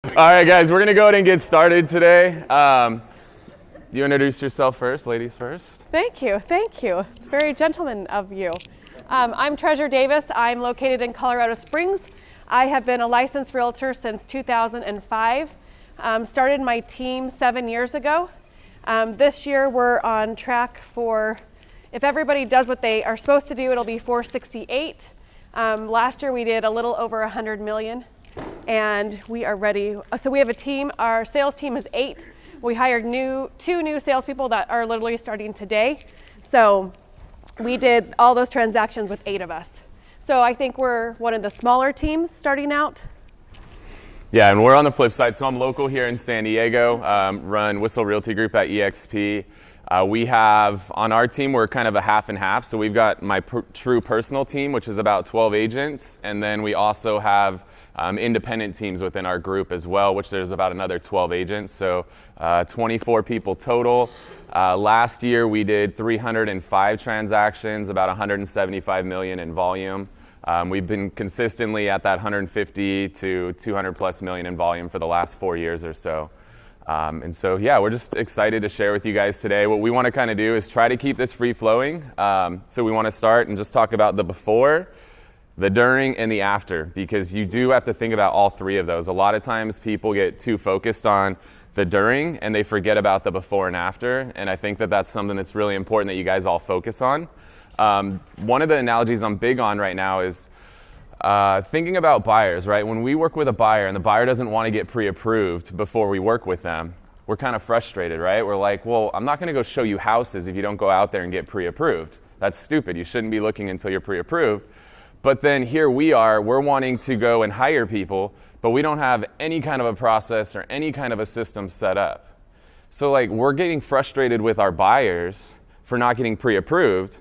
All right, guys, we're going to go ahead and get started today. You introduce yourself first, ladies first. Thank you. It's very gentleman of you. I'm Treasure Davis. I'm located in Colorado Springs. I have been a licensed realtor since 2005. Started my team 7 years ago. This year we're on track for, if everybody does what they are supposed to do, it'll be 468. Last year we did a little over 100 million. And we are ready. So we have a team. Our sales team is 8. We hired two new salespeople that are literally starting today. So we did all those transactions with 8 of us. So I think we're one of the smaller teams starting out. Yeah, and we're on the flip side. So I'm local here in San Diego, run Whissel Realty Group at EXP. We have, on our team, we're kind of a half and half. So we've got my true personal team, which is about 12 agents. And then we also have independent teams within our group as well, which there's about another 12 agents. So 24 people total. Last year we did 305 transactions, about 175 million in volume. We've been consistently at that 150 to 200 plus million in volume for the last 4 years or so. And so, yeah, we're just excited to share with you guys today. What we want to kind of do is try to keep this free flowing. So we want to start and just talk about the before, the during, and the after, because you do have to think about all 3 of those. A lot of times people get too focused on the during and they forget about the before and after. And I think that that's something that's really important that you guys all focus on. One of the analogies I'm big on right now is thinking about buyers, right? When we work with a buyer and the buyer doesn't want to get pre-approved before we work with them, we're kind of frustrated, right? We're like, well, I'm not going to go show you houses if you don't go out there and get pre-approved. That's stupid. You shouldn't be looking until you're pre-approved. But then here we are, we're wanting to go and hire people, but we don't have any kind of a process or any kind of a system set up. So like we're getting frustrated with our buyers for not getting pre-approved,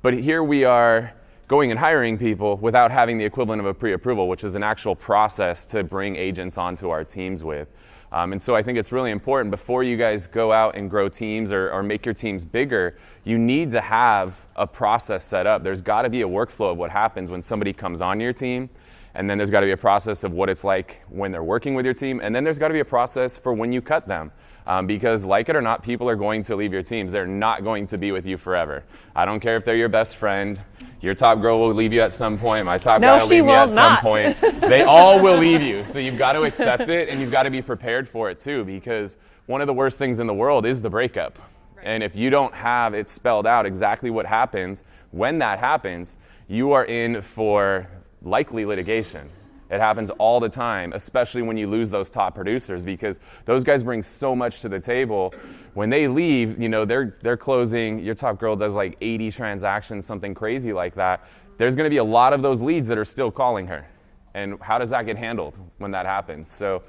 but here we are going and hiring people without having the equivalent of a pre-approval, which is an actual process to bring agents onto our teams with. And so I think it's really important before you guys go out and grow teams or make your teams bigger, you need to have a process set up. There's got to be a workflow of what happens when somebody comes on your team, and then there's got to be a process of what it's like when they're working with your team, and then there's got to be a process for when you cut them. Because like it or not, people are going to leave your teams. They're not going to be with you forever. I don't care if they're your best friend. Your top girl will leave you at some point. My top guy will leave me at some point. They all will leave you. So you've got to accept it, and you've got to be prepared for it too, because one of the worst things in the world is the breakup. Right. And if you don't have it spelled out exactly what happens, when that happens, you are in for likely litigation. It happens all the time, especially when you lose those top producers, because those guys bring so much to the table. When they leave, you know, they're closing, your top girl does like 80 transactions, something crazy like that. There's going to be a lot of those leads that are still calling her. And how does that get handled when that happens? So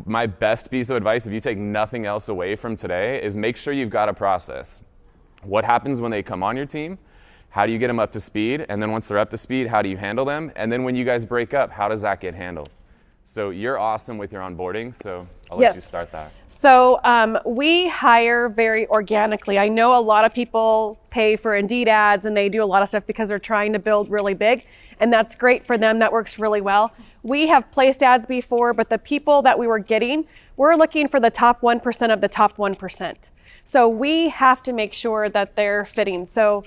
my best piece of advice, if you take nothing else away from today, is make sure you've got a process. What happens when they come on your team? How do you get them up to speed? And then once they're up to speed, how do you handle them? And then when you guys break up, how does that get handled? So you're awesome with your onboarding, so I'll let you start that. So we hire very organically. I know a lot of people pay for Indeed ads and they do a lot of stuff because they're trying to build really big, and that's great for them. That works really well. We have placed ads before, but the people that we were getting, we're looking for the top 1% of the top 1%. So we have to make sure that they're fitting. So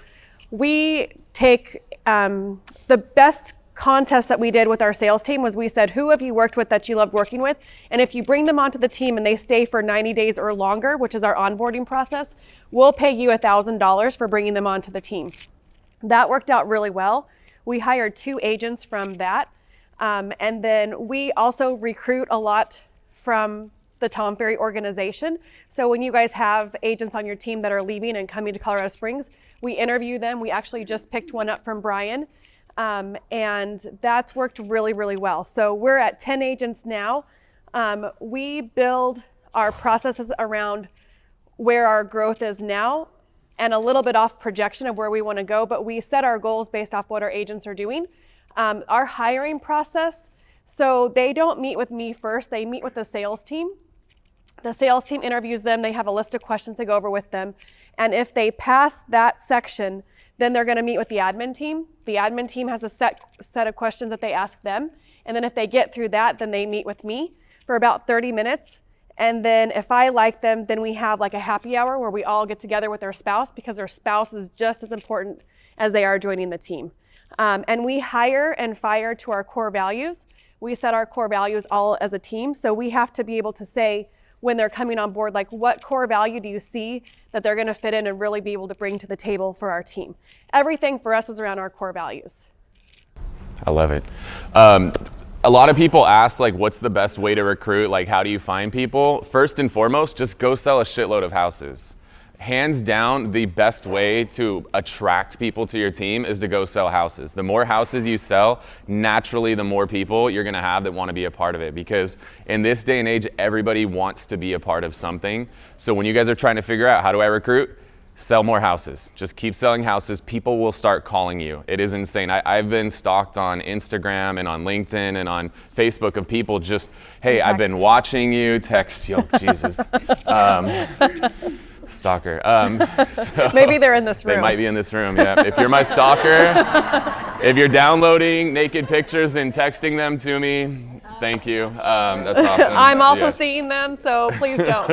we take the best contest that we did with our sales team was we said, who have you worked with that you loved working with? And if you bring them onto the team and they stay for 90 days or longer, which is our onboarding process, we'll pay you $1,000 for bringing them onto the team. That worked out really well. We hired 2 agents from that. And then we also recruit a lot from the Tom Ferry organization. So when you guys have agents on your team that are leaving and coming to Colorado Springs, we interview them. We actually just picked one up from Brian. And that's worked really, really well. So we're at 10 agents now. We build our processes around where our growth is now and a little bit off projection of where we want to go, but we set our goals based off what our agents are doing. Our hiring process, so they don't meet with me first, they meet with the sales team. The sales team interviews them. They have a list of questions to go over with them. And if they pass that section, then they're going to meet with the admin team. The admin team has a set of questions that they ask them. And then if they get through that, then they meet with me. for about 30 minutes. And then if I like them, then we have like a happy hour where we all get together with our spouse, because our spouse is just as important as they are joining the team. And we hire and fire to our core values. We set our core values all as a team. So we have to be able to say when they're coming on board, like, what core value do you see that they're gonna fit in and really be able to bring to the table for our team? Everything for us is around our core values. I love it. A lot of people ask, like, what's the best way to recruit? Like, how do you find people? First and foremost, just go sell a shitload of houses. Hands down, the best way to attract people to your team is to go sell houses. The more houses you sell, naturally, the more people you're gonna have that wanna be a part of it. Because in this day and age, everybody wants to be a part of something. So when you guys are trying to figure out, how do I recruit? Sell more houses. Just keep selling houses. People will start calling you. It is insane. I've been stalked on Instagram and on LinkedIn and on Facebook of people just, hey, I've been watching you, text, yo, Jesus. Stalker. So maybe they're in this room. They might be in this room, yeah. If you're my stalker, if you're downloading naked pictures and texting them to me, thank you. That's awesome. I'm also seeing them, so please don't.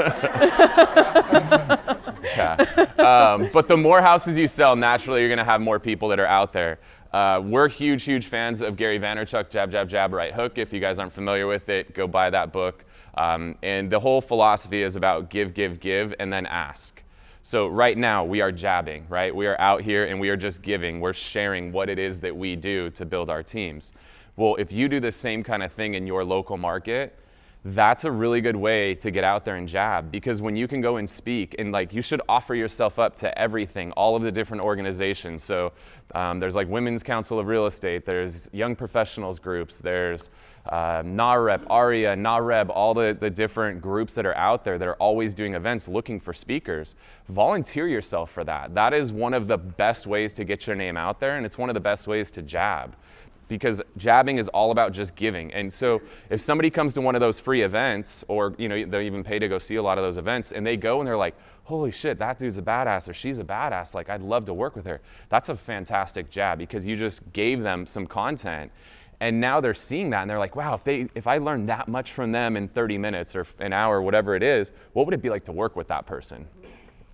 Yeah. But the more houses you sell, naturally you're gonna have more people that are out there. We're huge fans of Gary Vaynerchuk, Jab, Jab, Jab, Right Hook. If you guys aren't familiar with it, go buy that book. And the whole philosophy is about give, and then ask. So right now we are jabbing, right? We are out here and we are just giving. We're sharing what it is that we do to build our teams. Well, if you do the same kind of thing in your local market, that's a really good way to get out there and jab, because when you can go and speak, and like, you should offer yourself up to everything, all of the different organizations. So there's like Women's Council of Real Estate, there's Young Professionals groups, there's NAREP, ARIA, NAREB, all the different groups that are out there that are always doing events looking for speakers. Volunteer yourself for that. That is one of the best ways to get your name out there, and it's one of the best ways to jab, because jabbing is all about just giving. And so if somebody comes to one of those free events, or they'll even pay to go see a lot of those events, and they go and they're like, holy shit, that dude's a badass, or she's a badass, like, I'd love to work with her. That's a fantastic jab, because you just gave them some content. And now they're seeing that and they're like, wow, if I learned that much from them in 30 minutes or an hour, whatever it is, what would it be like to work with that person?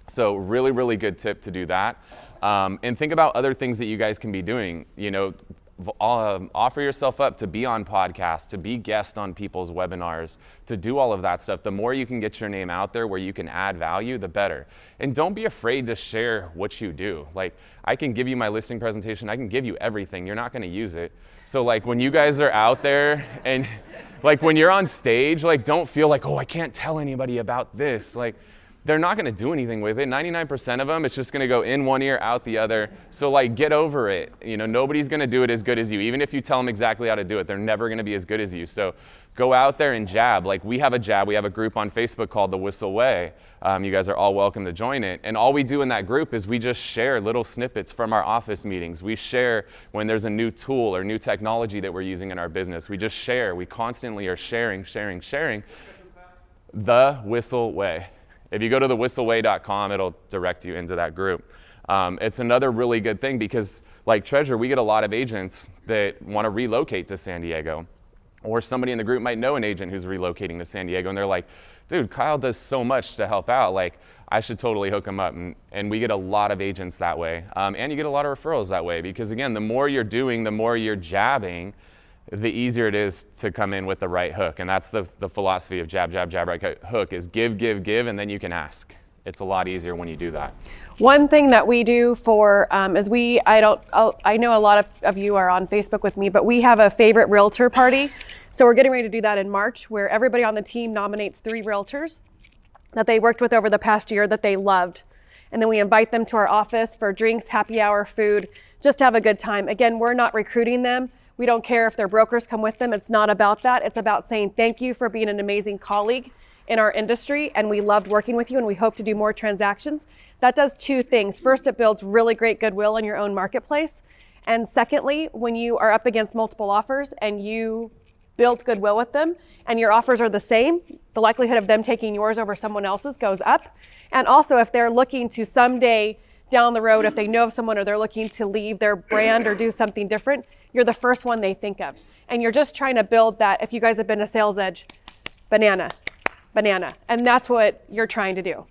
So really good tip to do that. And think about other things that you guys can be doing. Offer yourself up to be on podcasts, to be guest on people's webinars, to do all of that stuff. The more you can get your name out there where you can add value, the better. And don't be afraid to share what you do. Like, I can give you my listing presentation, I can give you everything, you're not gonna use it. So like, when you guys are out there and like when you're on stage, like, don't feel like, oh, I can't tell anybody about this. Like, they're not gonna do anything with it. 99% of them, it's just gonna go in one ear, out the other. So like, get over it. Nobody's gonna do it as good as you. Even if you tell them exactly how to do it, they're never gonna be as good as you. So go out there and jab. Like, we have a group on Facebook called the Whissel Way. You guys are all welcome to join it. And all we do in that group is we just share little snippets from our office meetings. We share when there's a new tool or new technology that we're using in our business. We just share. We constantly are sharing. The Whissel Way. If you go to thewhisselway.com, it'll direct you into that group. It's another really good thing, because like Treasure, we get a lot of agents that want to relocate to San Diego. Or somebody in the group might know an agent who's relocating to San Diego, and they're like, dude, Kyle does so much to help out. Like, I should totally hook him up. And we get a lot of agents that way. And you get a lot of referrals that way, because again, the more you're doing, the more you're jabbing, the easier it is to come in with the right hook. And that's the philosophy of jab, jab, jab, right hook, is give, and then you can ask. It's a lot easier when you do that. One thing that we do for is I know a lot of you are on Facebook with me, but we have a favorite realtor party. So we're getting ready to do that in March, where everybody on the team nominates 3 realtors that they worked with over the past year that they loved. And then we invite them to our office for drinks, happy hour, food, just to have a good time. Again, we're not recruiting them. We don't care if their brokers come with them. It's not about that. It's about saying thank you for being an amazing colleague in our industry, and we loved working with you, and we hope to do more transactions. That does 2 things. First, it builds really great goodwill in your own marketplace. And secondly, when you are up against multiple offers and you built goodwill with them and your offers are the same, the likelihood of them taking yours over someone else's goes up. And also, if they're looking to someday down the road, if they know of someone or they're looking to leave their brand or do something different, you're the first one they think of. And you're just trying to build that. If you guys have been to Sales Edge, banana, banana. And that's what you're trying to do.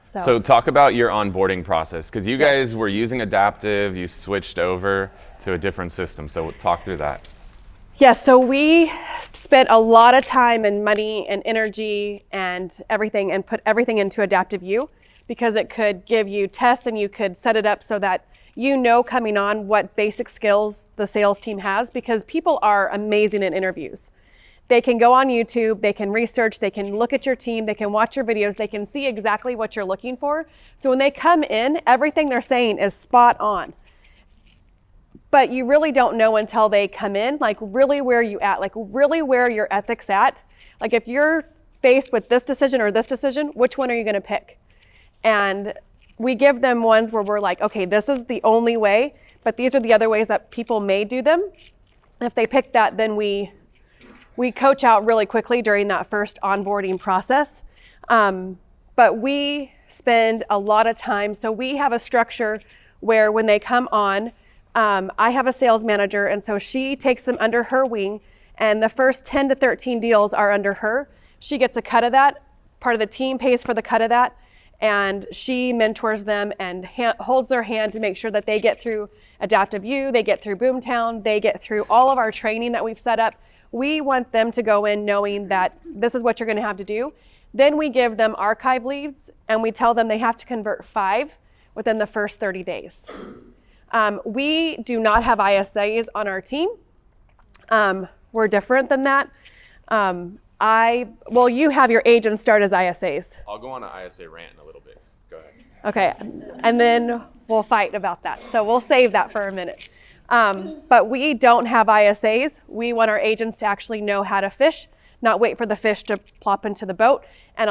So talk about your onboarding process, because you guys were using Adaptive, you switched over to a different system. So talk through that. Yes, so we spent a lot of time and money and energy and everything and put everything into Adaptive U, because it could give you tests and you could set it up so that you know coming on what basic skills the sales team has, because people are amazing in interviews. They can go on YouTube, they can research, they can look at your team, they can watch your videos, they can see exactly what you're looking for. So when they come in, everything they're saying is spot on. But you really don't know until they come in, like really where you at, like really where your ethics at. Like if you're faced with this decision or this decision, which one are you gonna pick? And we give them ones where we're like, okay, this is the only way, but these are the other ways that people may do them. And if they pick that, then we coach out really quickly during that first onboarding process. But we spend a lot of time. So we have a structure where when they come on, I have a sales manager, and so she takes them under her wing, and the first 10 to 13 deals are under her. She gets a cut of that. Part of the team pays for the cut of that, and she mentors them and holds their hand to make sure that they get through Adaptive U, they get through Boomtown, they get through all of our training that we've set up. We want them to go in knowing that this is what you're gonna have to do. Then we give them archive leads, and we tell them they have to convert 5 within the first 30 days. We do not have ISAs on our team. We're different than that. Well, you have your agents start as ISAs. I'll go on an ISA rant in a little bit. Go ahead. Okay, and then we'll fight about that. So we'll save that for a minute. But we don't have ISAs. We want our agents to actually know how to fish, not wait for the fish to plop into the boat. And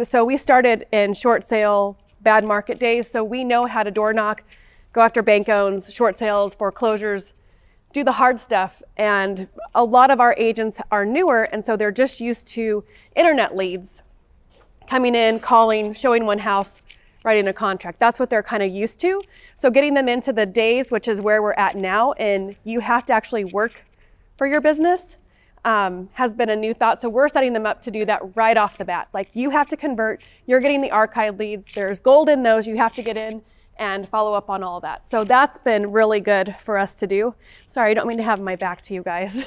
so we started in short sale, bad market days. So we know how to door knock, go after bank owns, short sales, foreclosures, do the hard stuff. And a lot of our agents are newer, and so they're just used to internet leads, coming in, calling, showing one house, writing a contract. That's what they're kind of used to. So getting them into the days, which is where we're at now, and you have to actually work for your business, has been a new thought. So we're setting them up to do that right off the bat. Like, you have to convert, you're getting the archive leads, there's gold in those, you have to get in and follow up on all of that. So that's been really good for us to do. Sorry, I don't mean to have my back to you guys.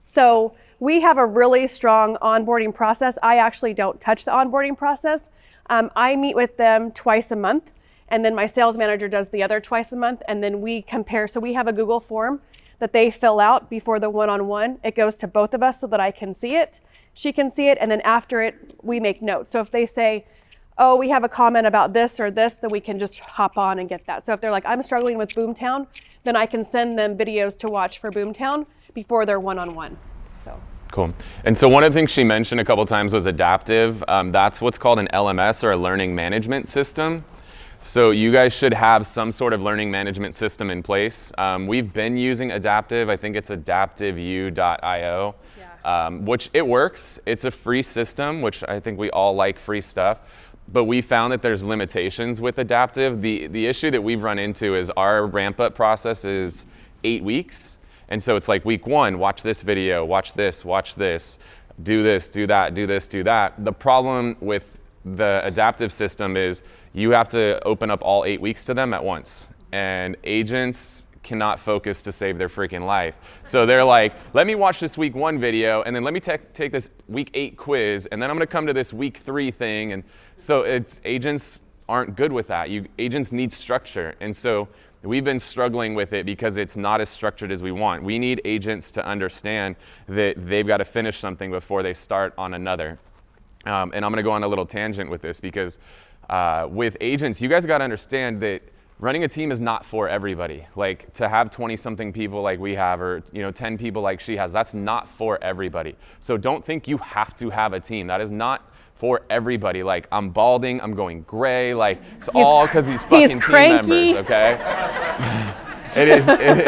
So we have a really strong onboarding process. I actually don't touch the onboarding process. I meet with them twice a month, and then my sales manager does the other twice a month, and then we compare. So we have a Google form that they fill out before the one-on-one. It goes to both of us so that I can see it, she can see it, and then after it, we make notes. So if they say, oh, we have a comment about this or this, then we can just hop on and get that. So if they're like, I'm struggling with Boomtown, then I can send them videos to watch for Boomtown before their one-on-one. So. Cool. And so one of the things she mentioned a couple times was Adaptive. That's what's called an LMS, or a learning management system. So you guys should have some sort of learning management system in place. We've been using Adaptive. I think it's adaptiveu.io, which it works. It's a free system, which I think we all like free stuff. But we found that there's limitations with Adaptive. The issue that we've run into is our ramp-up process is 8 weeks. And so it's like, week 1, watch this video, watch this, do this, do that, do this, do that. The problem with the Adaptive system is you have to open up all 8 weeks to them at once. And agents cannot focus to save their freaking life. So they're like, let me watch this week 1 video, and then let me take this week 8 quiz, and then I'm gonna come to this week 3 thing. And so agents aren't good with that. Agents need structure. And so we've been struggling with it because it's not as structured as we want. We need agents to understand that they've got to finish something before they start on another. And I'm gonna go on a little tangent with this, because with agents, you guys got to understand that running a team is not for everybody. Like, to have 20-something people like we have, or 10 people like she has, that's not for everybody. So don't think you have to have a team. That is not for everybody. Like, I'm balding, I'm going gray, like, it's all because these fucking team members, okay? It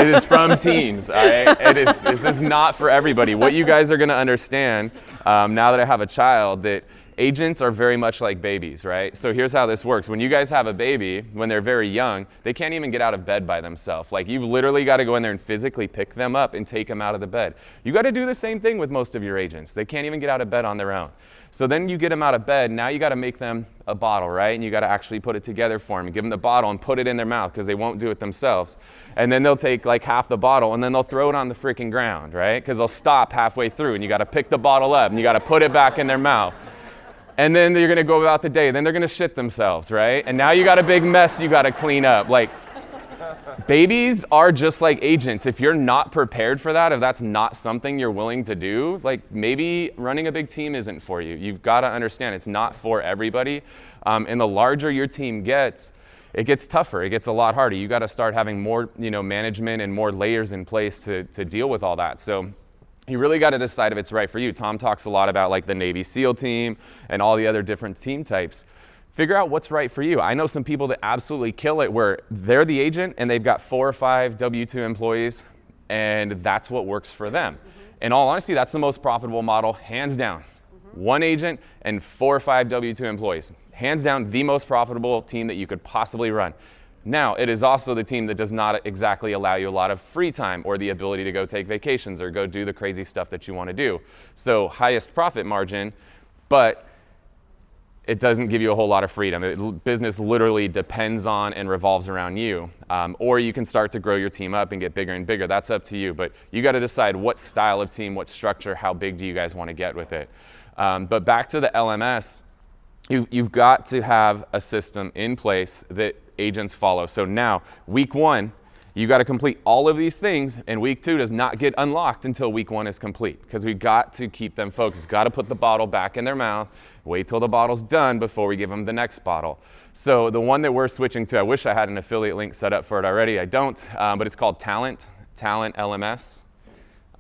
is from teams, all right? This is not for everybody. What you guys are gonna understand, now that I have a child, that Agents are very much like babies, right? So here's how this works. When you guys have a baby, when they're very young, they can't even get out of bed by themselves. Like, you've literally got to go in there and physically pick them up and take them out of the bed. You got to do the same thing with most of your agents. They can't even get out of bed on their own. So then you get them out of bed, now you got to make them a bottle, right? And you got to actually put it together for them and give them the bottle and put it in their mouth because they won't do it themselves. And then they'll take like half the bottle and then they'll throw it on the freaking ground, right? Because they'll stop halfway through and you got to pick the bottle up and you got to put it back in their mouth. And then you're going to go about the day. Then they're going to shit themselves, right? And now you got a big mess you got to clean up. Like, babies are just like agents. If you're not prepared for that, if that's not something you're willing to do, like, maybe running a big team isn't for you. You've got to understand it's not for everybody. And the larger your team gets, it gets tougher. It gets a lot harder. You got to start having more, management and more layers in place to deal with all that. So you really got to decide if it's right for you. Tom talks a lot about like the Navy SEAL team and all the other different team types. Figure out what's right for you. I know some people that absolutely kill it where they're the agent and they've got 4 or 5 W-2 employees and that's what works for them. In all honesty, that's the most profitable model, hands down. 1 agent and 4 or 5 W-2 employees. Hands down, the most profitable team that you could possibly run. Now, it is also the team that does not exactly allow you a lot of free time or the ability to go take vacations or go do the crazy stuff that you want to do. So highest profit margin, but it doesn't give you a whole lot of freedom. Business literally depends on and revolves around you. Or you can start to grow your team up and get bigger and bigger. That's up to you. But you got to decide what style of team, what structure, how big do you guys want to get with it. But back to the LMS, you've got to have a system in place that agents follow. So now, week 1, you got to complete all of these things, and week 2 does not get unlocked until week 1 is complete, because we got to keep them focused. Got to put the bottle back in their mouth, wait till the bottle's done before we give them the next bottle. So the one that we're switching to, I wish I had an affiliate link set up for it already. I don't, but it's called Talent LMS.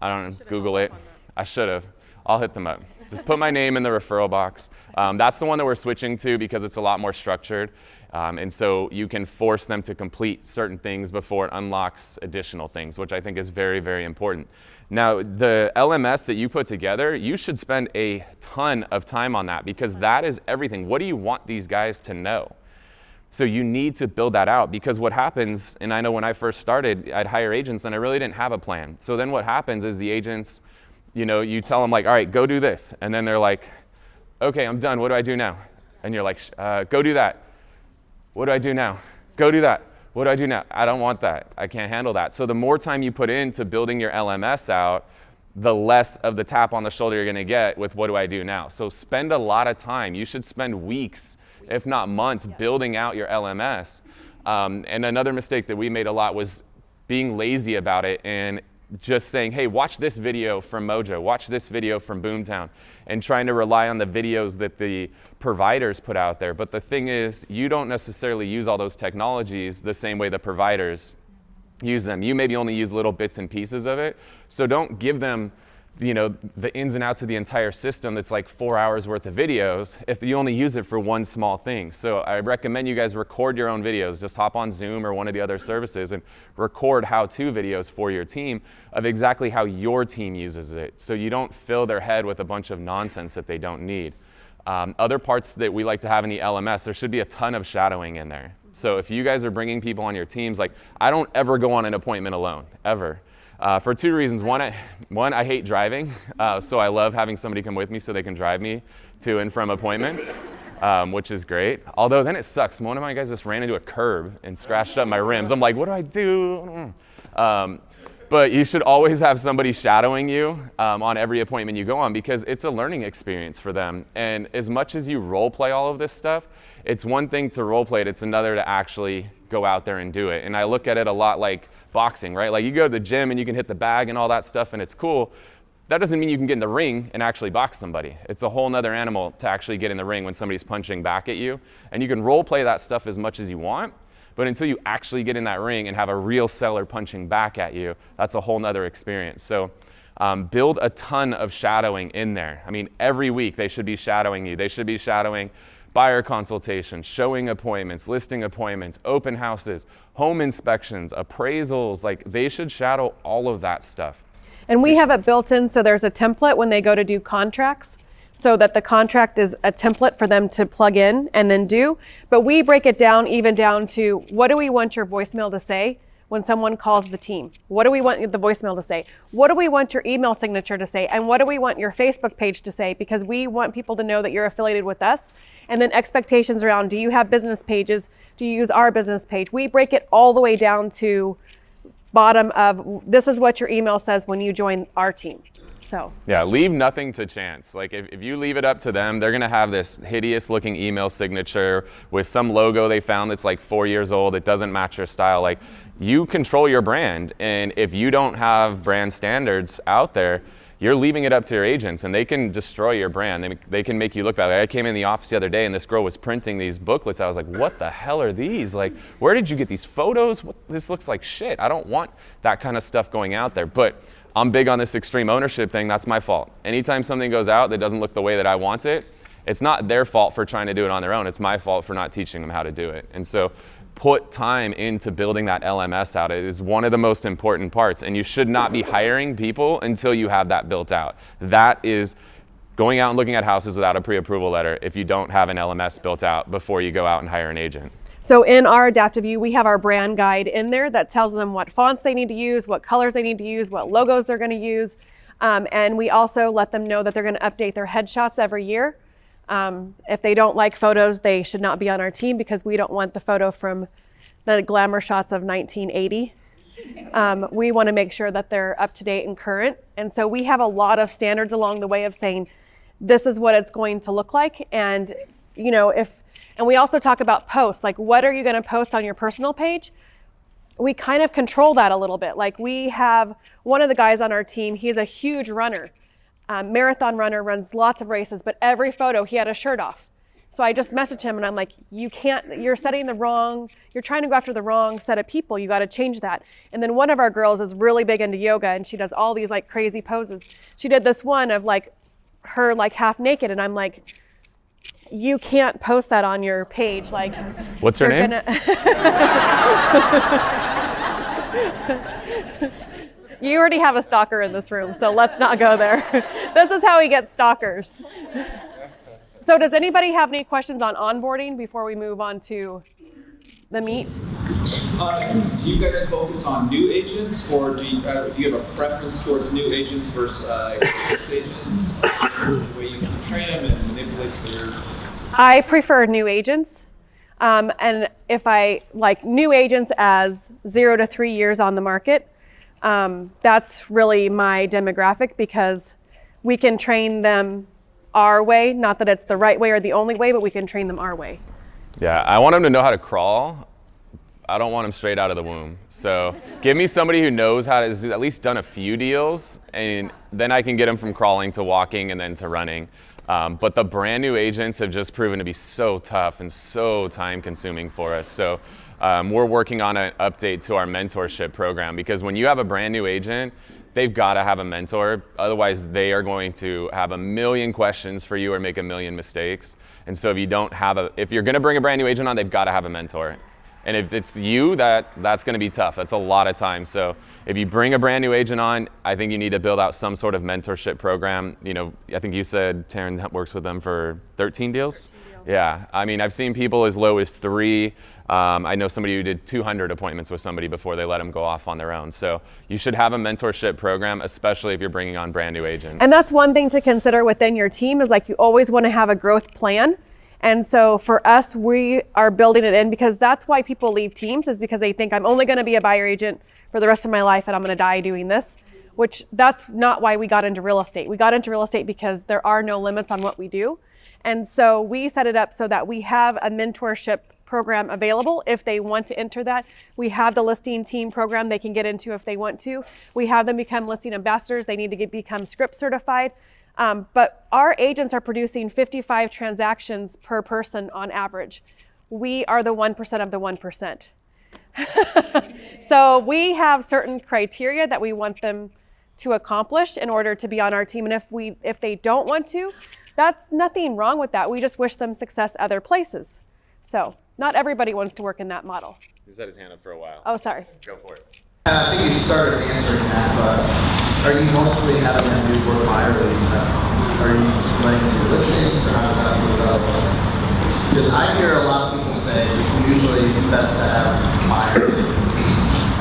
I don't know, Google it. I should have. I'll hit them up. Just put my name in the referral box. That's the one that we're switching to because it's a lot more structured. And so you can force them to complete certain things before it unlocks additional things, which I think is very, very important. Now, the LMS that you put together, you should spend a ton of time on that because that is everything. What do you want these guys to know? So you need to build that out because what happens, and I know when I first started, I'd hire agents and I really didn't have a plan. So then what happens is the agents, you tell them like, all right, go do this. And then they're like, okay, I'm done. What do I do now? And you're like, go do that. What do I do now? Go do that. What do I do now? I don't want that. I can't handle that. So the more time you put into building your LMS out, the less of the tap on the shoulder you're going to get with what do I do now. So spend a lot of time. You should spend weeks, if not months, building out your LMS. And another mistake that we made a lot was being lazy about it and just saying, hey, watch this video from Mojo, watch this video from Boomtown, and trying to rely on the videos that the providers put out there. But the thing is, you don't necessarily use all those technologies the same way the providers use them. You maybe only use little bits and pieces of it. So don't give them the ins and outs of the entire system that's like 4 hours worth of videos if you only use it for one small thing. So I recommend you guys record your own videos. Just hop on Zoom or one of the other services and record how-to videos for your team of exactly how your team uses it, so you don't fill their head with a bunch of nonsense that they don't need. Other parts that we like to have in the LMS, there should be a ton of shadowing in there. So if you guys are bringing people on your teams, like, I don't ever go on an appointment alone, ever. For 2 reasons. One, I hate driving, so I love having somebody come with me so they can drive me to and from appointments, which is great. Although then it sucks. One of my guys just ran into a curb and scratched up my rims. I'm like, what do I do? But you should always have somebody shadowing you on every appointment you go on because it's a learning experience for them. And as much as you role play all of this stuff, it's one thing to role play it, it's another to actually go out there and do it. And I look at it a lot like boxing, right? Like, you go to the gym and you can hit the bag and all that stuff and it's cool. That doesn't mean you can get in the ring and actually box somebody. It's a whole nother animal to actually get in the ring when somebody's punching back at you. And you can role play that stuff as much as you want, but until you actually get in that ring and have a real seller punching back at you, that's a whole nother experience. So build a ton of shadowing in there. I mean, every week they should be shadowing you. They should be shadowing buyer consultations, showing appointments, listing appointments, open houses, home inspections, appraisals. Like, they should shadow all of that stuff. And we have it built in, so there's a template when they go to do contracts. so that the contract is a template for them to plug in and then do. But we break it down even down to, what do we want your voicemail to say when someone calls the team? What do we want the voicemail to say? What do we want your email signature to say? And what do we want your Facebook page to say? Because we want people to know that you're affiliated with us. And then expectations around, do you have business pages? Do you use our business page? We break it all the way down to bottom of, this is what your email says when you join our team. So yeah, leave nothing to chance. Like if you leave it up to them, they're gonna have this hideous looking email signature with some logo they found that's like 4 years old. It doesn't match your style. Like, you control your brand, and if you don't have brand standards out there, you're leaving it up to your agents, and they can destroy your brand. They can make you look bad. Like, I came in the office the other day and this girl was printing these booklets. I was like, what the hell are these? Like, where did you get these photos? This looks like shit. I don't want that kind of stuff going out there. But I'm big on this extreme ownership thing. That's my fault. Anytime something goes out that doesn't look the way that I want it, it's not their fault for trying to do it on their own. It's my fault for not teaching them how to do it. And so put time into building that LMS out. It is one of the most important parts, and you should not be hiring people until you have that built out. That is going out and looking at houses without a pre-approval letter if you don't have an LMS built out before you go out and hire an agent. So in our Adaptive View, we have our brand guide in there that tells them what fonts they need to use, what colors they need to use, what logos they're going to use. And we also let them know that they're going to update their headshots every year. If they don't like photos, they should not be on our team, because we don't want the photo from the glamour shots of 1980. We want to make sure that they're up to date and current. And so we have a lot of standards along the way of saying, this is what it's going to look like. And, you know, and we also talk about posts, like, what are you going to post on your personal page? We kind of control that a little bit. Like, we have one of the guys on our team, he's a huge runner, marathon runner, runs lots of races, but every photo he had a shirt off. So I just messaged him and I'm like, you're trying to go after the wrong set of people. You got to change that. And then one of our girls is really big into yoga, and she does all these like crazy poses. She did this one of like her like half naked, and I'm like, you can't post that on your page. Like, what's her name? You already have a stalker in this room, so let's not go there. This is how we get stalkers. So does anybody have any questions on onboarding before we move on to the meat? Do you guys focus on new agents, or do you have a preference towards new agents versus experienced agents? The way you can train them and manipulate their... I prefer new agents. And if I like new agents as 0 to 3 years on the market, that's really my demographic, because we can train them our way. Not that it's the right way or the only way, but we can train them our way. Yeah, I want them to know how to crawl. I don't want them straight out of the womb. So give me somebody who knows how to do, at least done a few deals, and then I can get them from crawling to walking and then to running. But the brand new agents have just proven to be so tough and so time consuming for us. So we're working on an update to our mentorship program, because when you have a brand new agent, they've got to have a mentor. Otherwise, they are going to have a million questions for you or make a million mistakes. And so if you're going to bring a brand new agent on, they've got to have a mentor. And if it's you, that's going to be tough. That's a lot of time. So if you bring a brand new agent on, I think you need to build out some sort of mentorship program. You know, I think you said Taryn works with them for 13 deals? 13 deals. Yeah, I mean, I've seen people as low as 3. I know somebody who did 200 appointments with somebody before they let them go off on their own. So you should have a mentorship program, especially if you're bringing on brand new agents. And that's one thing to consider within your team, is like, you always want to have a growth plan. And so for us, we are building it in, because that's why people leave teams, is because they think, I'm only going to be a buyer agent for the rest of my life and I'm going to die doing this, which that's not why we got into real estate. We got into real estate because there are no limits on what we do. And so we set it up so that we have a mentorship program available if they want to enter that. We have the listing team program they can get into if they want to. We have them become listing ambassadors. They need to become script certified. But our agents are producing 55 transactions per person on average. We are the 1% of the 1%. So we have certain criteria that we want them to accomplish in order to be on our team. And if they don't want to, that's nothing wrong with that. We just wish them success other places. So not everybody wants to work in that model. He's had his hand up for a while. Oh, sorry. Go for it. I think you started answering that, but are you mostly having them do work higher than are you letting them do listings, or how does that work out? Because I hear a lot of people say usually it's best to have buyers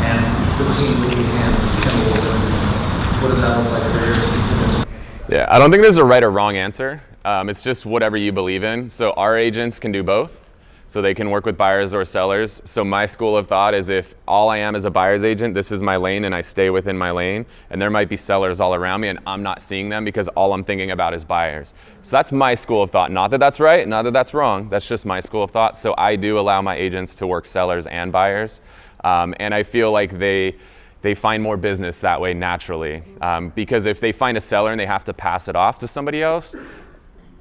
and the team lead hands handle the listings. What does that look like for your team? Yeah, I don't think there's a right or wrong answer. It's just whatever you believe in. So our agents can do both. So they can work with buyers or sellers. So my school of thought is if all I am is a buyer's agent, this is my lane and I stay within my lane, and there might be sellers all around me and I'm not seeing them because all I'm thinking about is buyers. So that's my school of thought. Not that that's right, not that that's wrong, that's just my school of thought. So I do allow my agents to work sellers and buyers. And I feel like they find more business that way naturally. Because if they find a seller and they have to pass it off to somebody else,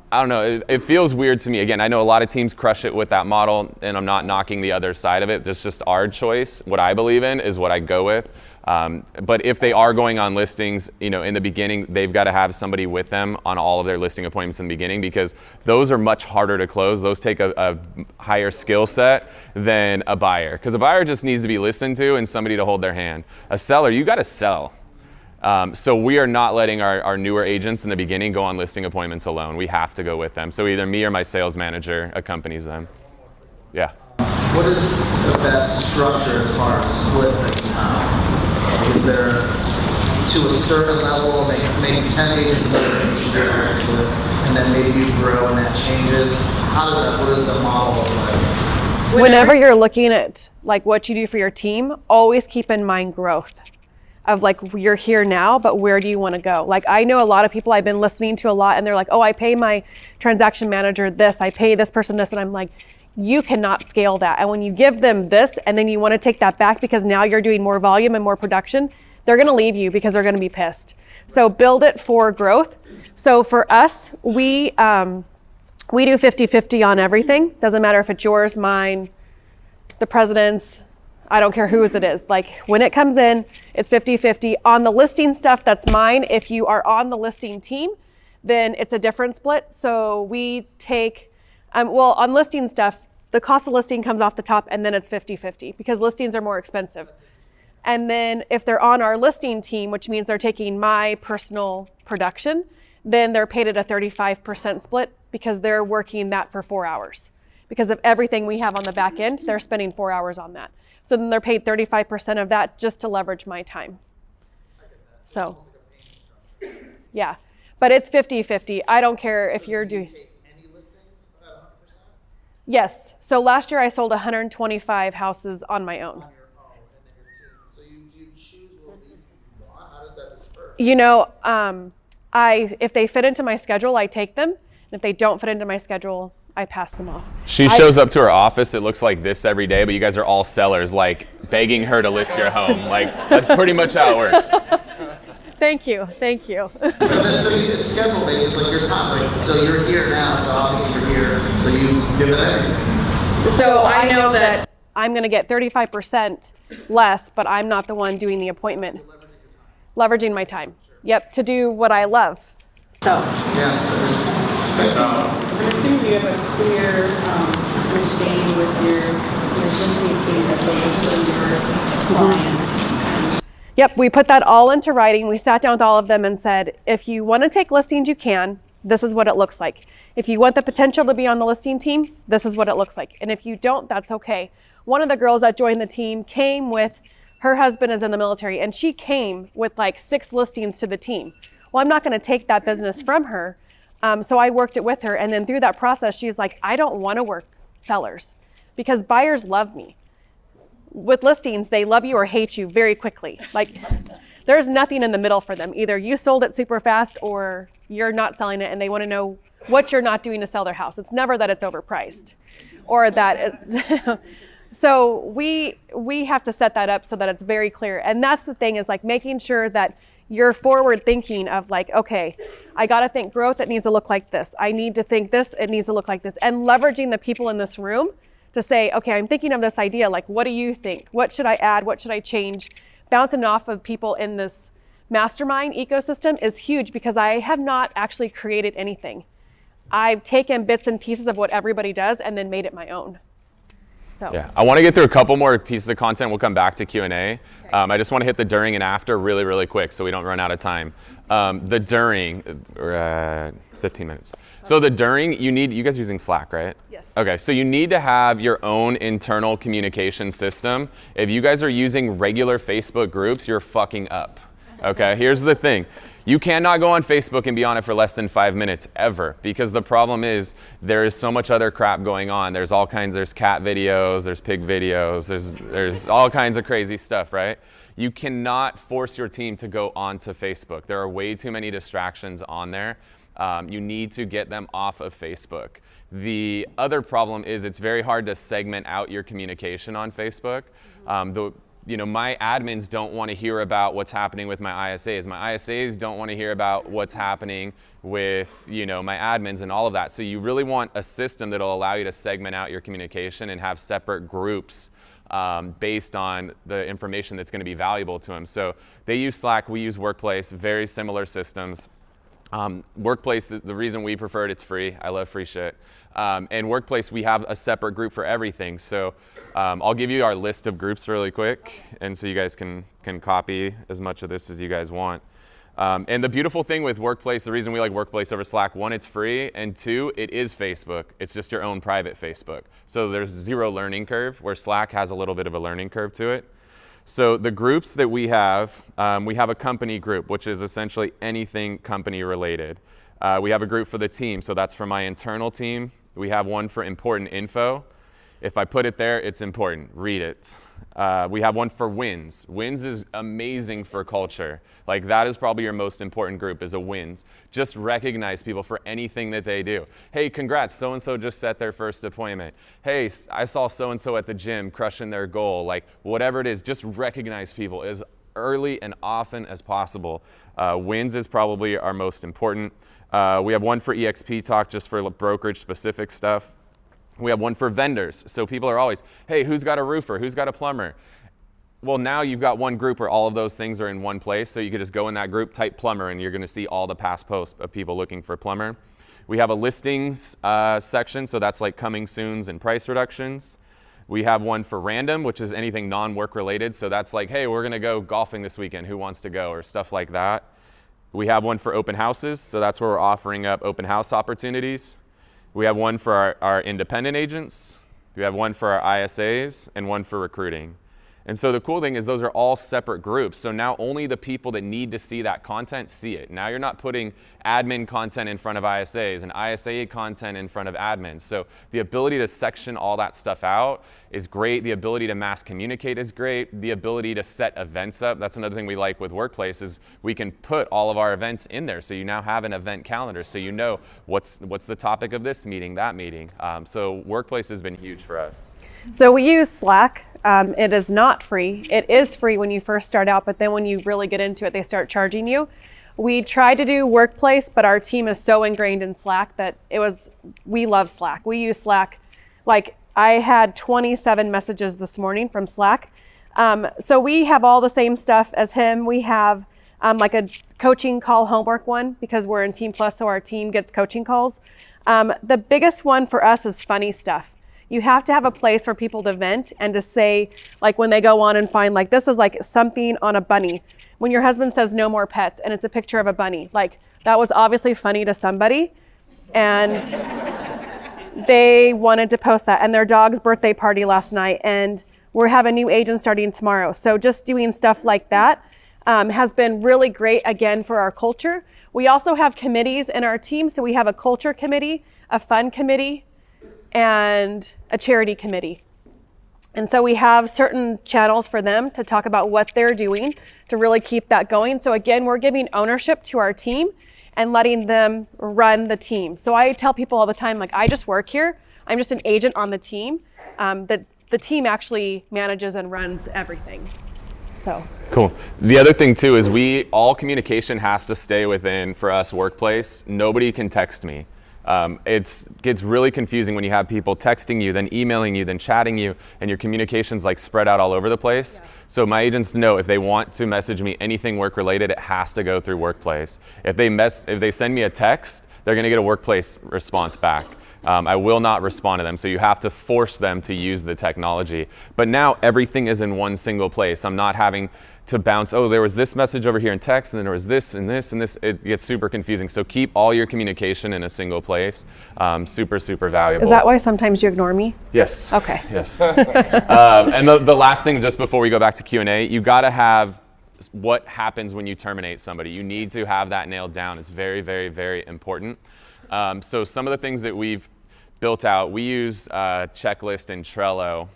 I don't know, it feels weird to me. Again, I know a lot of teams crush it with that model, and I'm not knocking the other side of it. That's just our choice. What I believe in is what I go with. But if they are going on listings, in the beginning, they've got to have somebody with them on all of their listing appointments in the beginning, because those are much harder to close. Those take a higher skill set than a buyer, because a buyer just needs to be listened to and somebody to hold their hand. A seller, you got to sell. So we are not letting our newer agents in the beginning go on listing appointments alone. We have to go with them. So either me or my sales manager accompanies them. Yeah. What is the best structure as far as splits that you have? Is there to a certain level, maybe 10 agents, another agent split, and then maybe you grow and that changes? What does the model look like? Whenever you're looking at like what you do for your team, always keep in mind growth. Of like, you're here now, but where do you want to go? Like, I know a lot of people I've been listening to a lot, and they're like, oh, I pay my transaction manager this, I pay this person this, and I'm like, you cannot scale that. And when you give them this, and then you want to take that back because now you're doing more volume and more production, they're going to leave you because they're going to be pissed. So build it for growth. So for us, we do 50-50 on everything. Doesn't matter if it's yours, mine, the president's, I don't care whose it is. Like when it comes in, it's 50-50. On the listing stuff, that's mine. If you are on the listing team, then it's a different split. So we take, on listing stuff, the cost of listing comes off the top and then it's 50-50 because listings are more expensive. And then if they're on our listing team, which means they're taking my personal production, then they're paid at a 35% split because they're working that for 4 hours. Because of everything we have on the back end, they're spending 4 hours on that. So then they're paid 35% of that just to leverage my time. So, yeah. But it's 50-50. I don't care if you're doing... Any listings at 100%? Yes. So last year I sold 125 houses on my own. On your own, and then your team. So do you choose what leads you want? How does that disperse? If they fit into my schedule, I take them. And if they don't fit into my schedule, I pass them off. She shows up to her office, it looks like this every day, but you guys are all sellers, like begging her to list your home. Like, that's pretty much how it works. Thank you. So it's schedule based, it's like your time. Like, so you're here now, so obviously you're here, so you give it everything. So I know that I'm going to get 35% less, but I'm not the one doing the appointment. Leveraging my time. Yep, to do what I love. So. Yeah. I'm assuming you have a clear understanding with your listing team that those are still your clients. Yep, we put that all into writing. We sat down with all of them and said, if you want to take listings, you can. This is what it looks like. If you want the potential to be on the listing team, this is what it looks like. And if you don't, that's okay. One of the girls that joined the team came with, her husband is in the military, and she came with like 6 listings to the team. Well, I'm not going to take that business from her. So I worked it with her, and then through that process, she's like, I don't want to work sellers because buyers love me. With listings, they love you or hate you very quickly. Like, there's nothing in the middle for them. Either you sold it super fast or you're not selling it, and they want to know what you're not doing to sell their house. It's never that it's overpriced or that it's... So we have to set that up so that it's very clear. And that's the thing, is like making sure that you're forward thinking of like, okay, I got to think growth, it needs to look like this. I need to think this, it needs to look like this. And leveraging the people in this room to say, okay, I'm thinking of this idea. Like, what do you think? What should I add? What should I change? Bouncing off of people in this mastermind ecosystem is huge because I have not actually created anything. I've taken bits and pieces of what everybody does and then made it my own. So. Yeah, I want to get through a couple more pieces of content. We'll come back to Q&A. Okay. I just want to hit the during and after really, really quick so we don't run out of time. The during, 15 minutes. So the during, you guys are using Slack, right? Yes. Okay, so you need to have your own internal communication system. If you guys are using regular Facebook groups, you're fucking up. Okay, here's the thing. You cannot go on Facebook and be on it for less than 5 minutes ever, because the problem is there is so much other crap going on. There's all kinds, there's cat videos, there's pig videos, there's all kinds of crazy stuff, right? You cannot force your team to go onto Facebook. There are way too many distractions on there. You need to get them off of Facebook. The other problem is it's very hard to segment out your communication on Facebook. My admins don't want to hear about what's happening with my ISAs. My ISAs don't want to hear about what's happening with, my admins and all of that. So you really want a system that'll allow you to segment out your communication and have separate groups based on the information that's going to be valuable to them. So they use Slack, we use Workplace, very similar systems. Workplace is the reason we prefer it. It's free. I love free shit. And Workplace, we have a separate group for everything. So I'll give you our list of groups really quick, and so you guys can copy as much of this as you guys want. And the beautiful thing with Workplace, the reason we like Workplace over Slack, one, it's free, and two, it is Facebook. It's just your own private Facebook. So there's zero learning curve, where Slack has a little bit of a learning curve to it. So the groups that we have a company group, which is essentially anything company related. We have a group for the team, so that's for my internal team. We have one for important info. If I put it there, it's important. Read it. We have one for wins. Wins is amazing for culture. Like, that is probably your most important group, is a wins. Just recognize people for anything that they do. Hey, congrats, so-and-so just set their first appointment. Hey, I saw so-and-so at the gym crushing their goal. Like, whatever it is, just recognize people as early and often as possible. Wins is probably our most important. We have one for EXP Talk, just for brokerage specific stuff. We have one for vendors. So people are always, hey, who's got a roofer? Who's got a plumber? Well, now you've got one group where all of those things are in one place. So you could just go in that group, type plumber, and you're going to see all the past posts of people looking for plumber. We have a listings section. So that's like coming soons and price reductions. We have one for random, which is anything non-work related. So that's like, hey, we're going to go golfing this weekend. Who wants to go? Or stuff like that. We have one for open houses. So that's where we're offering up open house opportunities. We have one for our independent agents. We have one for our ISAs and one for recruiting. And so the cool thing is those are all separate groups. So now only the people that need to see that content see it. Now you're not putting admin content in front of ISAs and ISA content in front of admins. So the ability to section all that stuff out is great. The ability to mass communicate is great. The ability to set events up. That's another thing we like with Workplace, is we can put all of our events in there. So you now have an event calendar. So you know what's the topic of this meeting, that meeting. So Workplace has been huge for us. So we use Slack. It is not free. It is free when you first start out, but then when you really get into it, they start charging you. We tried to do Workplace, but our team is so ingrained in Slack that we love Slack. We use Slack. Like, I had 27 messages this morning from Slack. So we have all the same stuff as him. We have like a coaching call homework one, because we're in Team Plus, so our team gets coaching calls. The biggest one for us is funny stuff. You have to have a place for people to vent and to say, like, when they go on and find, like, this is like something on a bunny. When your husband says no more pets and it's a picture of a bunny, like, that was obviously funny to somebody, and they wanted to post that. And their dog's birthday party last night, and we have a new agent starting tomorrow. So just doing stuff like that has been really great, again, for our culture. We also have committees in our team. So we have a culture committee, a fun committee, and a charity committee. And so we have certain channels for them to talk about what they're doing to really keep that going. So again, we're giving ownership to our team and letting them run the team. So I tell people all the time, like, I just work here. I'm just an agent on the team. The team actually manages and runs everything. So cool. The other thing too is all communication has to stay within, for us, Workplace. Nobody can text me. It gets really confusing when you have people texting you, then emailing you, then chatting you, and your communication's like spread out all over the place. Yeah. So my agents know if they want to message me anything work related, it has to go through Workplace. If they send me a text, they're gonna get a Workplace response back. I will not respond to them. So you have to force them to use the technology. But now everything is in one single place. I'm not having to bounce, oh, there was this message over here in text, and then there was this and this and this. It gets super confusing. So keep all your communication in a single place. Super, super valuable. Is that why sometimes you ignore me? Yes. Okay. Yes. And the last thing, just before we go back to Q&A, you got to have what happens when you terminate somebody. You need to have that nailed down. It's very, very, very important. So some of the things that we've built out, we use checklist and Trello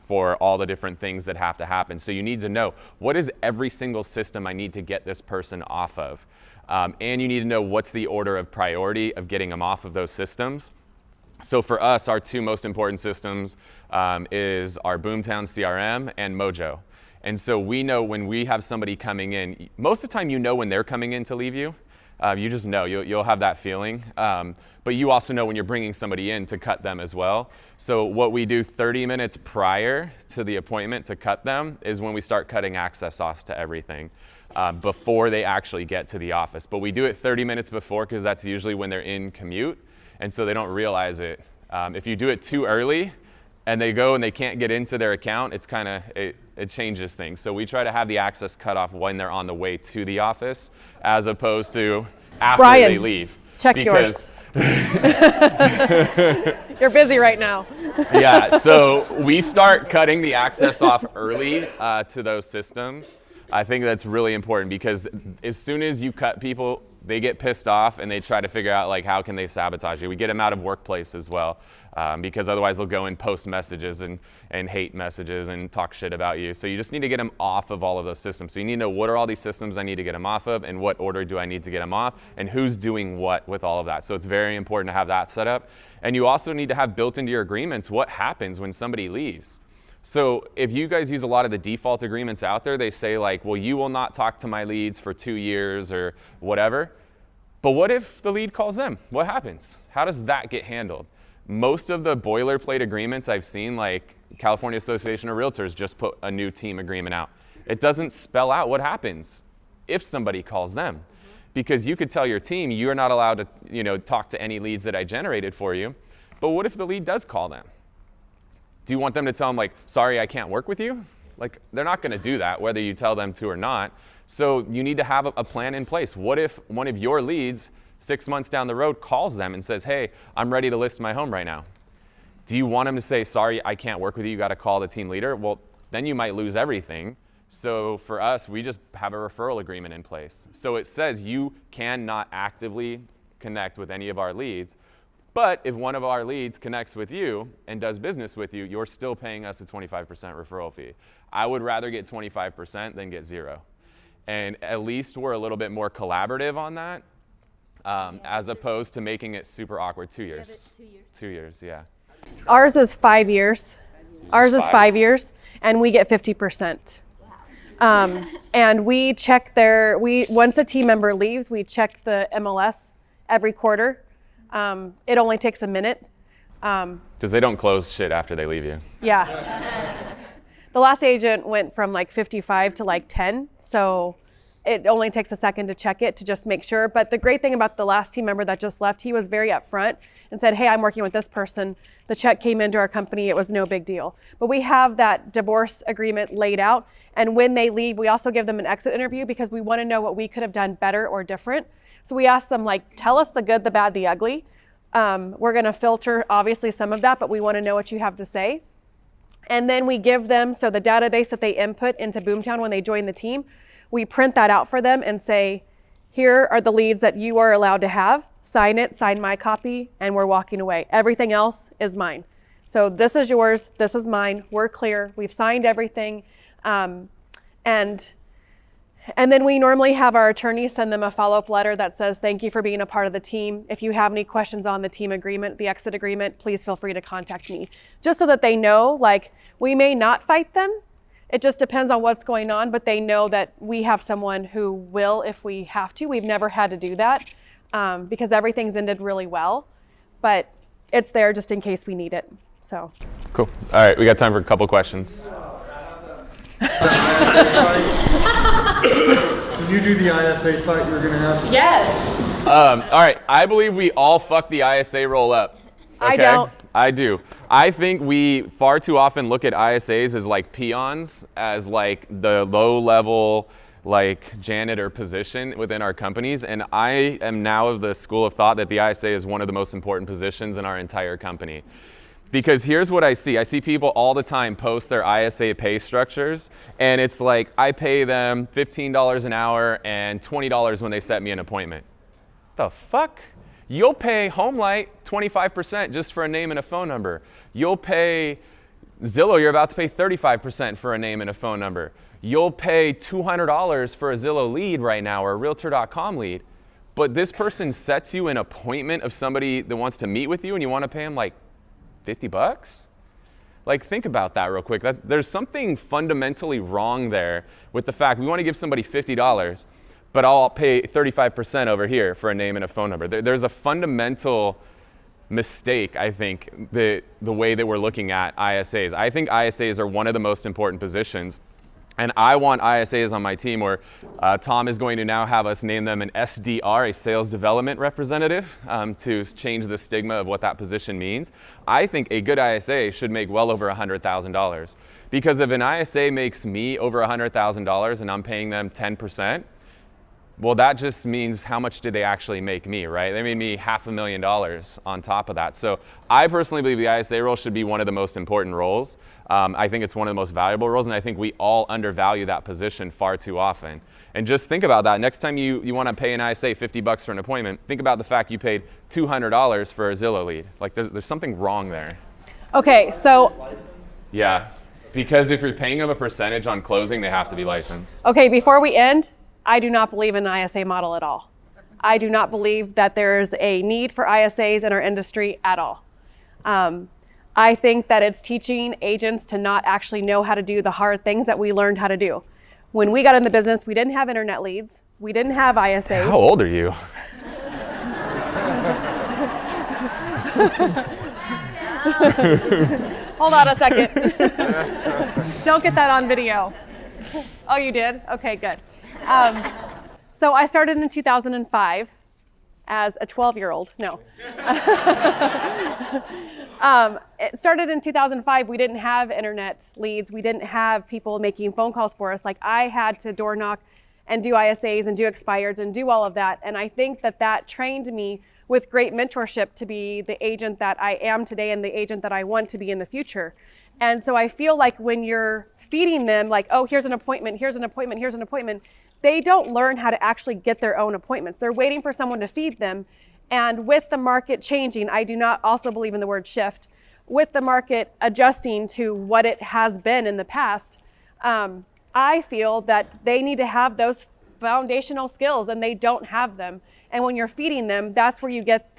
for all the different things that have to happen. So you need to know, what is every single system I need to get this person off of? And you need to know what's the order of priority of getting them off of those systems. So for us, our two most important systems is our Boomtown CRM and Mojo. And so we know when we have somebody coming in, most of the time you know when they're coming in to leave you. You just know, you'll have that feeling. But you also know when you're bringing somebody in to cut them as well. So what we do 30 minutes prior to the appointment to cut them is when we start cutting access off to everything before they actually get to the office. But we do it 30 minutes before because that's usually when they're in commute. And so they don't realize it. If you do it too early and they go and they can't get into their account, it's kind of, it changes things. So we try to have the access cut off when they're on the way to the office as opposed to after Brian, they leave. check yours. You're busy right now. Yeah, so we start cutting the access off early to those systems. I think that's really important because as soon as you cut people, they get pissed off and they try to figure out like how can they sabotage you. We get them out of workplace as well because otherwise they'll go and post messages and hate messages and talk shit about you. So you just need to get them off of all of those systems. So you need to know what are all these systems I need to get them off of and what order do I need to get them off and who's doing what with all of that. So it's very important to have that set up. And you also need to have built into your agreements what happens when somebody leaves. So if you guys use a lot of the default agreements out there, they say like, well, you will not talk to my leads for 2 years or whatever. But what if the lead calls them? What happens? How does that get handled? Most of the boilerplate agreements I've seen, like California Association of Realtors just put a new team agreement out. It doesn't spell out what happens if somebody calls them. Because you could tell your team, you're not allowed to talk to any leads that I generated for you. But what if the lead does call them? Do you want them to tell them like, sorry, I can't work with you? Like, they're not gonna do that, whether you tell them to or not. So you need to have a plan in place. What if one of your leads 6 months down the road calls them and says, hey, I'm ready to list my home right now? Do you want them to say, sorry, I can't work with you, you gotta call the team leader? Well, then you might lose everything. So for us, we just have a referral agreement in place. So it says you cannot actively connect with any of our leads. But if one of our leads connects with you and does business with you, you're still paying us a 25% referral fee. I would rather get 25% than get 0. And at least we're a little bit more collaborative on that as opposed to making it super awkward. 2 years. 2 years. 2 years, yeah. Ours is 5 years. Ours is 5 years, and we get 50%. And we check once a team member leaves, we check the MLS every quarter. It only takes a minute. Because they don't close shit after they leave you. Yeah. The last agent went from like 55 to like 10. So it only takes a second to check it to just make sure. But the great thing about the last team member that just left, he was very upfront and said, hey, I'm working with this person. The check came into our company. It was no big deal. But we have that divorce agreement laid out. And when they leave, we also give them an exit interview because we want to know what we could have done better or different. So we ask them, like, tell us the good, the bad, the ugly. We're going to filter, obviously, some of that, but we want to know what you have to say. And then we give them, so the database that they input into Boomtown when they join the team, we print that out for them and say, here are the leads that you are allowed to have. Sign it, sign my copy, and we're walking away. Everything else is mine. So this is yours, this is mine. We're clear. We've signed everything. And then we normally have our attorney send them a follow-up letter that says, thank you for being a part of the team. If you have any questions on the team agreement, the exit agreement, please feel free to contact me. Just so that they know, like, we may not fight them. It just depends on what's going on, but they know that we have someone who will if we have to. We've never had to do that because everything's ended really well, but it's there just in case we need it, so. Cool. All right, we got time for a couple questions. Can you do the ISA fight you're going to have? Yes. All right, I believe we all fuck the ISA roll up. I don't. I do. I think we far too often look at ISAs as like peons, as like the low level, like janitor position within our companies. And I am now of the school of thought that the ISA is one of the most important positions in our entire company. Because here's what I see. I see people all the time post their ISA pay structures, and it's like I pay them $15 an hour and $20 when they set me an appointment. The fuck? You'll pay HomeLight 25% just for a name and a phone number. You'll pay Zillow, you're about to pay 35% for a name and a phone number. You'll pay $200 for a Zillow lead right now or a Realtor.com lead. But this person sets you an appointment of somebody that wants to meet with you and you want to pay them like $50? Like, think about that real quick. There's something fundamentally wrong there with the fact we want to give somebody $50, but I'll pay 35% over here for a name and a phone number. There's a fundamental mistake, I think, the way that we're looking at ISAs. I think ISAs are one of the most important positions. And I want ISAs on my team where Tom is going to now have us name them an SDR, a sales development representative, to change the stigma of what that position means. I think a good ISA should make well over $100,000. Because if an ISA makes me over $100,000 and I'm paying them 10%, well, that just means how much did they actually make me, right? They made me $500,000 on top of that. So I personally believe the ISA role should be one of the most important roles. I think it's one of the most valuable roles, and I think we all undervalue that position far too often. And just think about that. Next time you want to pay an ISA $50 for an appointment, think about the fact you paid $200 for a Zillow lead. Like, there's something wrong there. Okay, so. Yeah, because if you're paying them a percentage on closing, they have to be licensed. Okay, before we end, I do not believe in an ISA model at all. I do not believe that there's a need for ISAs in our industry at all. I think that it's teaching agents to not actually know how to do the hard things that we learned how to do. When we got in the business, we didn't have internet leads. We didn't have ISAs. How old are you? Hold on a second. Don't get that on video. Oh, you did? Okay, good. So I started in 2005 as a 12-year-old. No. It started in 2005. We didn't have internet leads. We didn't have people making phone calls for us. Like, I had to door knock and do ISAs and do expireds and do all of that. And I think that trained me with great mentorship to be the agent that I am today and the agent that I want to be in the future. And so I feel like when you're feeding them, like, oh, here's an appointment, here's an appointment, here's an appointment, they don't learn how to actually get their own appointments. They're waiting for someone to feed them. And with the market changing, I do not also believe in the word shift, with the market adjusting to what it has been in the past, I feel that they need to have those foundational skills and they don't have them. And when you're feeding them, that's where you get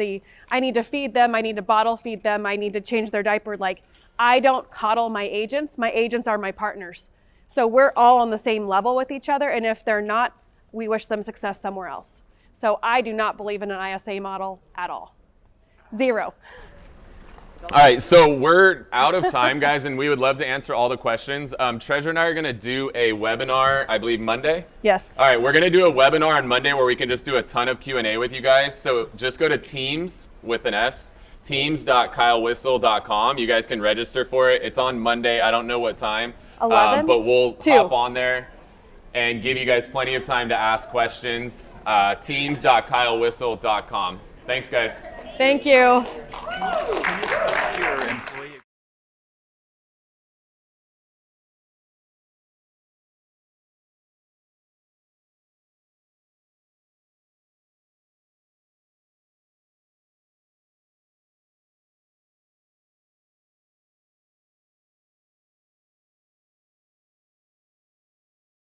I need to feed them, I need to bottle feed them, I need to change their diaper. Like, I don't coddle my agents are my partners. So we're all on the same level with each other, and if they're not, we wish them success somewhere else. So I do not believe in an ISA model at all. Zero. All right, so we're out of time, guys, and we would love to answer all the questions. Treasure and I are going to do a webinar, I believe, Monday? Yes. All right, we're going to do a webinar on Monday where we can just do a ton of Q&A with you guys. So just go to Teams with an S, teams.kylewhissel.com. You guys can register for it. It's on Monday. I don't know what time. 11? But we'll 2. hop on there and give you guys plenty of time to ask questions. Teams.kylewhissel.com. Thanks, guys. Thank you.